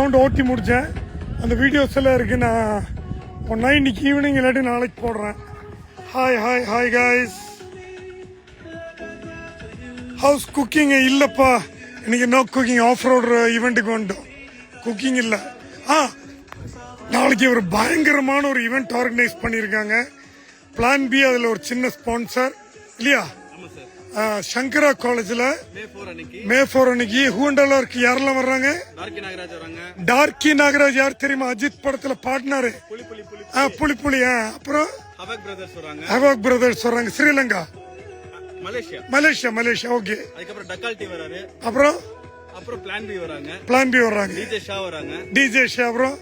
Round ஓட்டி முடித்தேன். அந்த வீடியோஸ் எல்லாம் இருக்குது. நான் ஒன்றா இன்னைக்கு ஈவினிங் இல்லாட்டி நாளைக்கு போடுறேன். Hi hi hi guys. House cooking இல்லைப்பா, இன்னைக்கு நோ குக்கிங். ஆஃப் ரோடு ஈவெண்ட்டுக்கு வந்துட்டோம், குக்கிங் இல்லை. நாளைக்கு ஒரு பயங்கரமான ஒரு ஈவெண்ட் ஆர்கனைஸ் பண்ணியிருக்காங்க. பிளான் பி அதில் ஒரு சின்ன ஸ்பான்சர் இல்லையா? சங்கரா காலேஜில் மே 4 அன்னைக்கு ஹூண்டெல்லாம் இருக்கு. யாரெல்லாம் வர்றாங்க? டார்கி நாகராஜ் யார் தெரியுமா? அஜித் படத்துல பாடினாரு, புலி. அப்புறம் ஹவாக் பிரதர்ஸ் வர்றாங்க. ஸ்ரீலங்கா, மலேசியா. ஓகே. அப்புறம் பிளான் பி வராங்க. டிஜே ஷா அப்புறம்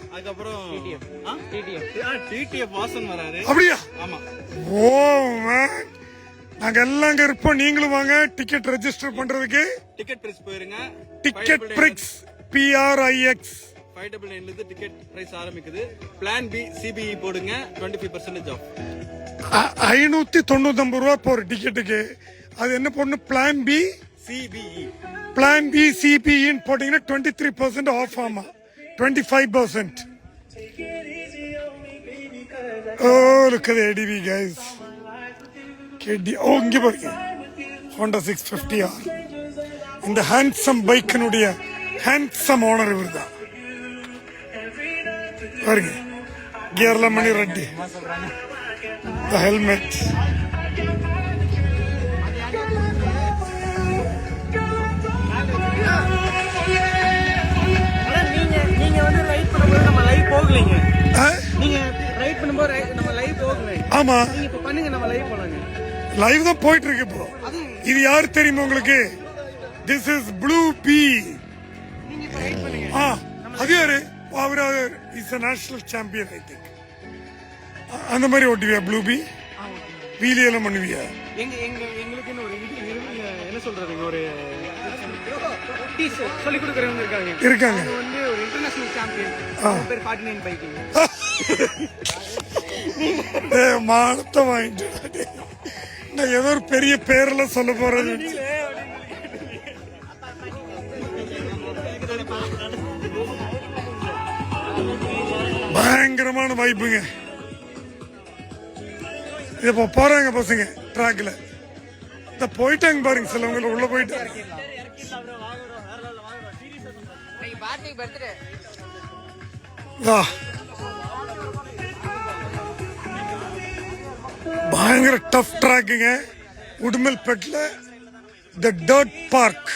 அப்படியா? ஓ மேன், நாங்க எல்லாம் அங்க இருப்போம். நீங்களும் வாங்க. டிக்கெட் ரெஜிஸ்டர் பண்றதுக்கு ticket prix PRIX 599 ticket price ஆரம்பிக்குது. பிளான் பி சிபிஇ போடுங்க, 25% ஆஃப். 599 ரூபா போற டிக்கெட்டுக்கு. அது என்ன போடணும்? பிளான் பி சிபிஇ போட்டீங்கன்னா 23% ஆஃப். ஆமா, 25%. ஓ லுக் அட் ADV guys. ஓ இங்க பாருங்க, Honda 650R. இந்த ஹேண்ட்ஸம் பைக்கினுடைய ஹேண்ட்ஸம் ஓனர் இவர் தான் பாருங்க. கியர்லாம் மணி ரெட்டி, ஹெல்மெட். ஆமா, லைவ் தான் போயிட்டு இருக்கு இப்போ. இது யாரு தெரியுமா உங்களுக்கு? This is blue B. அது யாரு? அவர் is a national champion I think. அந்த மாதிரி ஓட்டுவியா ப்ளூ பி? வீலியெல்லாம் பண்ணுவியா? எங்களுக்கு என்ன சொல்றதுங்க, ஒரு சொல்லி கொடுக்கறவங்க இருக்காங்க. வந்து ஒரு இன்டர்நேஷனல் சாம்பியன், பேர் 49 பைக்கிங். மானத்தை வாங்கிட்டு நான் ஏதோ ஒரு பெரிய பேரெல்லாம் சொல்ல போறது. பயங்கரமான வைப்புங்க. இப்ப போறாங்க பசங்க ட்ராக்ல. இந்த போயிட்டாங்க பாருங்க, சிலவங்க உள்ள போயிட்டாங்க. பயங்கர டஃப் ட்ராக்குங்க. உடுமல்பேட்டில் த டர்ட் பார்க்.